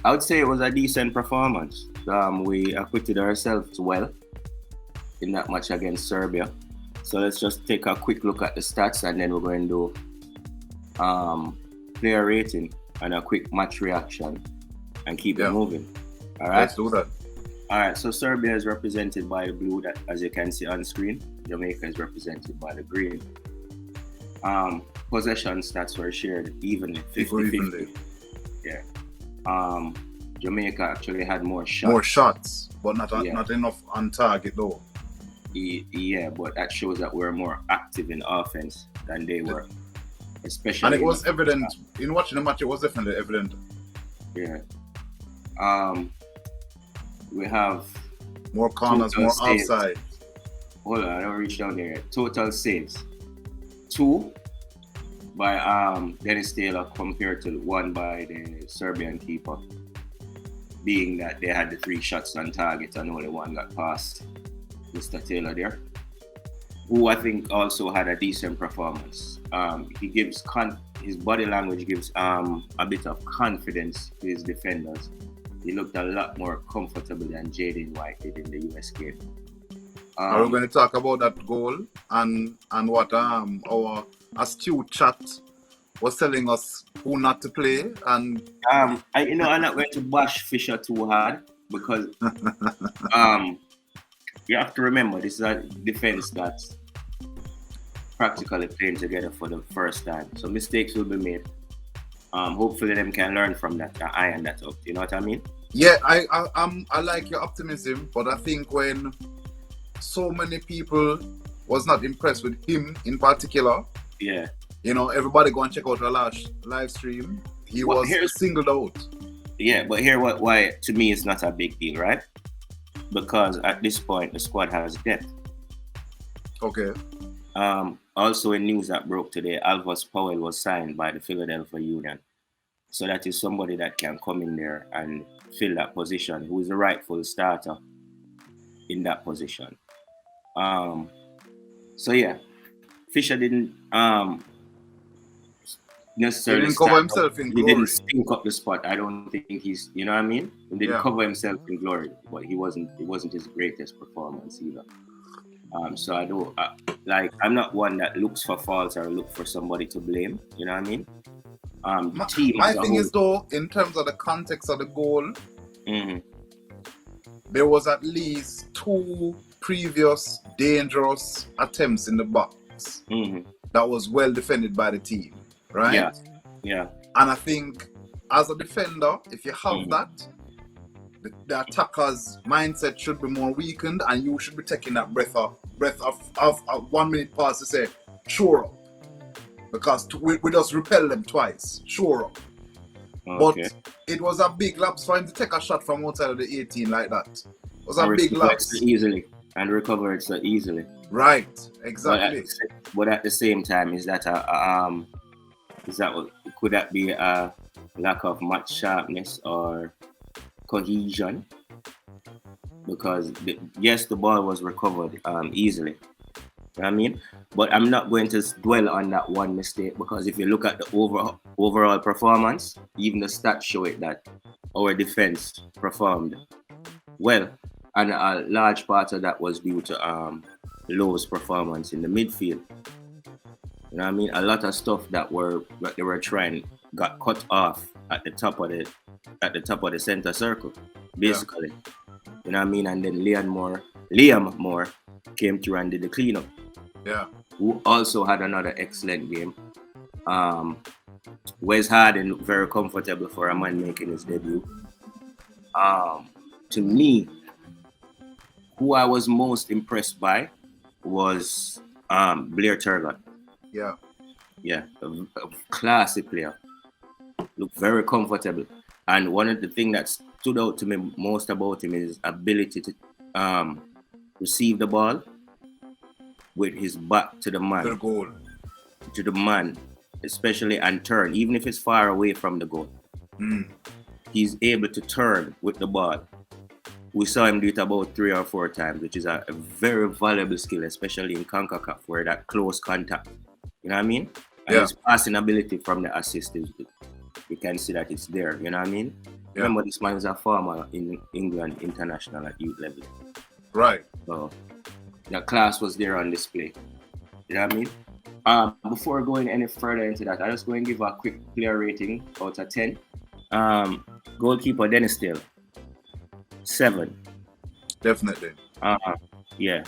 I would say it was a decent performance. We acquitted ourselves well in that match against Serbia. So let's just take a quick look at the stats and then we're going to do player rating and a quick match reaction and keep it moving. All right. Let's do that. All right. So Serbia is represented by the blue, that as you can see on screen. Jamaica is represented by the green. Possession stats were shared evenly, 50-50. Yeah. Jamaica actually had more shots. More shots, but not enough on target though. Yeah, but that shows that we're more active in offense than they were. Especially, and it was evident in watching the match. It was definitely evident. Yeah. We have more corners, more saves. outside. Hold on, I don't reach down there yet. Total saves: 2 by Dennis Taylor compared to 1 by the Serbian keeper. Being that they had the 3 shots on target and only 1 got past Mr. Taylor there, who I think also had a decent performance. He gives his body language gives a bit of confidence to his defenders. He looked a lot more comfortable than Jaden White did in the US game. Are we going to talk about that goal and what our astute chat was telling us who not to play? And I'm not going to bash Fisher too hard because you have to remember this is a defense that's practically playing together for the first time. So mistakes will be made. Hopefully them can learn from that and iron that up. You know what I mean? Yeah, I like your optimism, but I think when so many people was not impressed with him in particular. Yeah. You know, everybody go and check out the last live stream. He was singled out. Yeah, but why to me it's not a big deal, right? Because at this point the squad has depth. Okay. Also in news that broke today, Alvas Powell was signed by the Philadelphia Union. So that is somebody that can come in there and fill that position, who is the rightful starter in that position. So yeah, Fisher didn't necessarily cover himself in glory. He didn't stink up the spot. I don't think he's, you know what I mean? He didn't cover himself in glory, but it wasn't his greatest performance either. So I'm not one that looks for faults or look for somebody to blame. You know what I mean? My thing is though, in terms of the context of the goal, there was at least 2 previous dangerous attempts in the box that was well defended by the team, right? Yeah. And I think as a defender, if you have that, the attacker's mindset should be more weakened, and you should be taking that breath of 1 minute pause to say, sure up. Because we just repel them twice, sure up. Okay. But it was a big lapse for him to take a shot from outside of the 18 like that. It was a big lapse. Easily, and recovered so easily. Right, exactly. But at the same time, could that be a lack of match sharpness or cohesion? Because the ball was recovered easily. You know what I mean? But I'm not going to dwell on that one mistake, because if you look at the overall performance, even the stats show it that our defense performed well, and a large part of that was due to Lowe's performance in the midfield. You know what I mean? A lot of stuff that they were trying got cut off at the top of the center circle, basically. Yeah. You know what I mean? And then Liam Moore came through and did the cleanup. Yeah. Who also had another excellent game. Wes Harden looked very comfortable for a man making his debut. To me, who I was most impressed by was Blair Turgot. Yeah, a classy player. Looked very comfortable. And one of the things that stood out to me most about him is his ability to receive the ball with his back to the man. To the goal. To the man, especially, and turn, even if it's far away from the goal. He's able to turn with the ball. We saw him do it about 3 or 4 times, which is a very valuable skill, especially in CONCACAF, where that close contact. You know what I mean? And his passing ability from the assist, you can see that it's there. You know what I mean? Yeah. Remember, this man is a former in England international at youth level. Right. So the class was there on display. You know what I mean? Before going any further into that, I just go and give a quick player rating out of 10. Goalkeeper Dennis Dale, 7. Definitely. Yeah,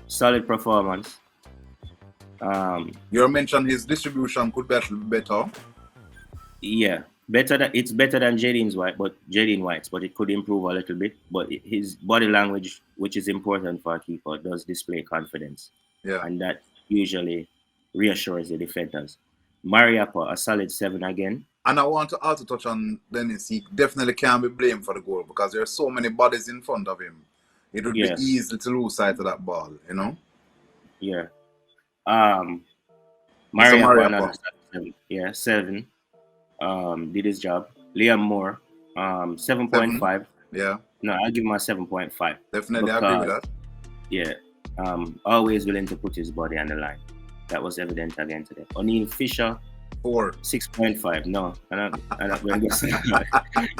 solid performance. You mentioned his distribution could be actually better. Yeah, it's better than Jaden White's, but it could improve a little bit. But his body language, which is important for a keeper, does display confidence. Yeah. And that usually reassures the defenders. Mariappa, a solid 7 again. And I want to also touch on Dennis. He definitely can't be blamed for the goal because there are so many bodies in front of him. It would be easy to lose sight of that ball, you know? Yeah. Mariappa, another 7. Yeah, 7. Did his job. Liam Moore, 7.5. Yeah. No, I'll give him a 7.5. Definitely, I agree with that. Yeah. Always willing to put his body on the line. That was evident again today. O'Neill Fisher, 4. 6.5. No, I'm not going to say that.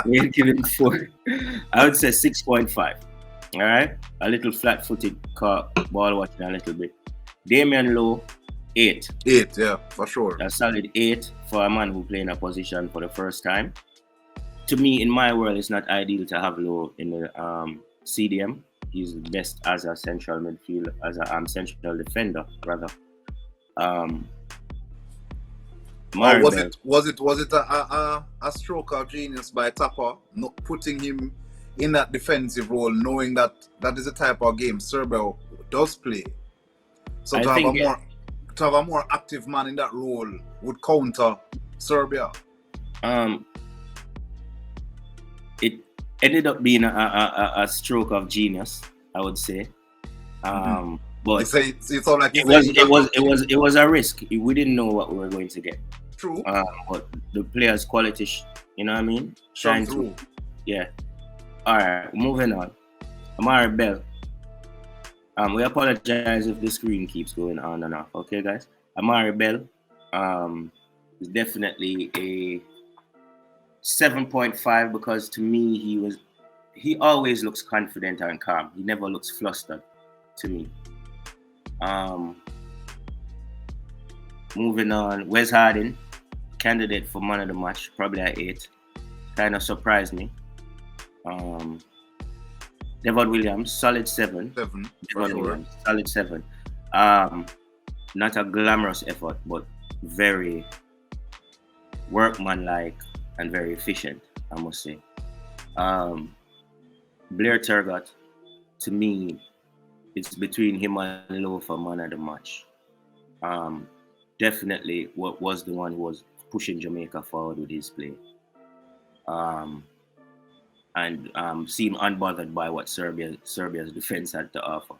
We'll give him 4. I would say 6.5. All right? A little flat-footed, ball watching a little bit. Damian Lowe, 8. 8, yeah, for sure. A solid 8 for a man who played in a position for the first time. To me, in my world, it's not ideal to have Lowe in the CDM. He's best as a central midfielder, as a central defender, rather. Was it a stroke of genius by Tapper not putting him in that defensive role, knowing that that is the type of game Serbia does play? So to have a more active man in that role would counter Serbia. It ended up being a stroke of genius, I would say. But it's all like it was a risk. We didn't know what we were going to get. True. But the players' quality, you know what I mean, shine through. Yeah. All right, moving on. Amari Bell. We apologize if the screen keeps going on and off. Okay, guys. Amari Bell is definitely a 7.5 because to me he always looks confident and calm. He never looks flustered to me. Moving on, Wes Harding, candidate for man of the match, probably at 8. Kind of surprised me. Devon Williams, solid 7. Williams, solid 7. Not a glamorous effort, but very workmanlike and very efficient, I must say. Blair Turgott, to me, it's between him and Lowe for man of the match. Definitely what was the one who was pushing Jamaica forward with his play. And seemed unbothered by what Serbia's defense had to offer.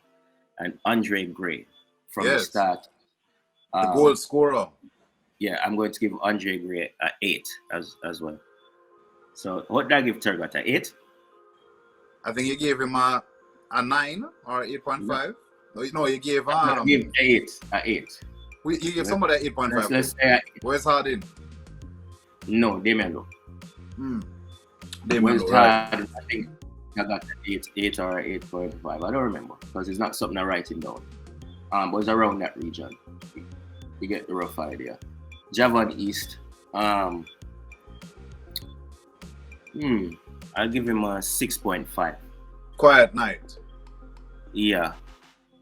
And Andre Gray, from the start. The goal scorer. Yeah, I'm going to give Andre Gray an 8 as well. So what did I give Turgott, an 8? I think you gave him a 9 or 8.5. No, you gave I gave 8. An 8. You gave somebody 8.5. Let's say Where's Harding? No, Damian Lowe. Damian Lowe, right. I think I got an 8 or 8.5. I don't remember because it's not something I write it down. But it's around that region. You get the rough idea. Javon East. I'll give him a 6.5. Quiet night. Yeah.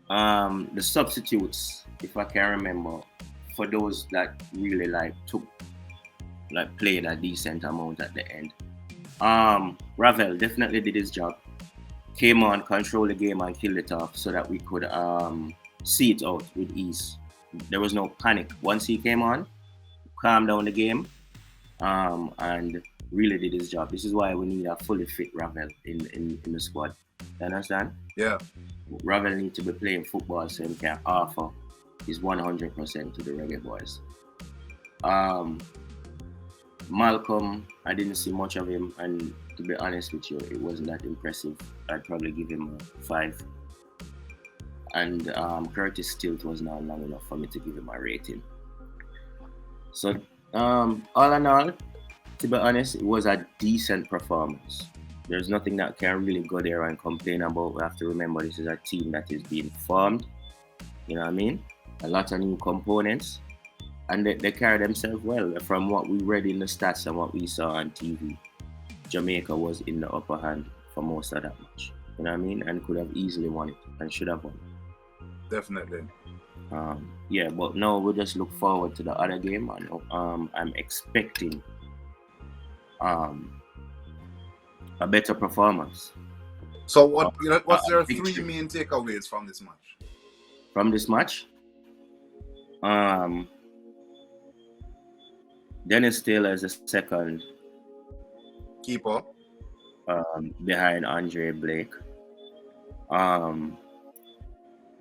The substitutes, if I can remember, for those that really played a decent amount at the end. Ravel definitely did his job. Came on, controlled the game and killed it off so that we could see it out with ease. There was no panic. Once he came on, calmed down the game, and really did his job. This is why we need a fully fit Ravel in the squad. You understand? Yeah. Ravel needs to be playing football so he can offer his 100% to the Reggae Boyz. Malcolm, I didn't see much of him, and to be honest with you, it wasn't that impressive. I'd probably give him a 5. And Curtis Stilt was not long enough for me to give him a rating. So all in all, to be honest, it was a decent performance. There's nothing that can really go there and complain about. We have to remember this is a team that is being formed. You know what I mean? A lot of new components. And they carry themselves well. From what we read in the stats and what we saw on TV, Jamaica was in the upper hand for most of that match. You know what I mean? And could have easily won it and should have won it. Definitely. Yeah, but no, we'll just look forward to the other game. And I'm expecting a better performance. So what's your three main takeaways from this match? From this match? Dennis Taylor is a second keeper behind Andre Blake.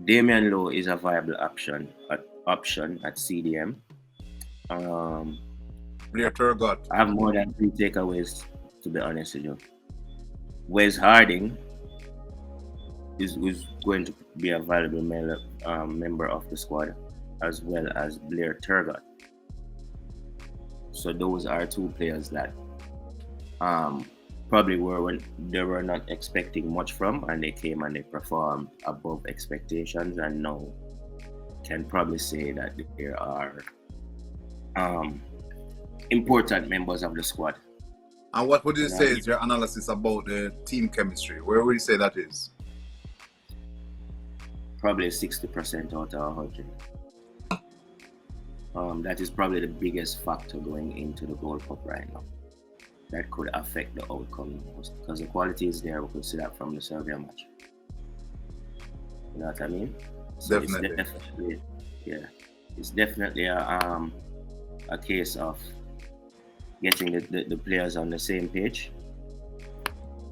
Damian Lowe is a viable option at CDM. Blair Turgot. I have more than 3 takeaways, to be honest with you. Wes Harding is going to be a valuable member of the squad, as well as Blair Turgot. So those are 2 players that probably they were not expecting much from, and they came and they performed above expectations, and now can probably say that they are important members of the squad. And what would you say is your analysis about the team chemistry? Where would you say that is? Probably 60% out of 100. That is probably the biggest factor going into the Gold Cup right now. That could affect the outcome because the quality is there. We could see that from the Serbia match. You know what I mean? So Definitely. It's definitely a case of getting the players on the same page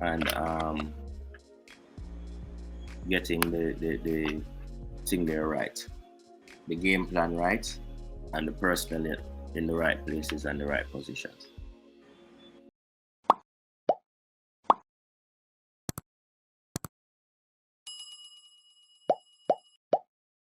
and getting the thing there right, the game plan right, and the personnel in the right places and the right positions.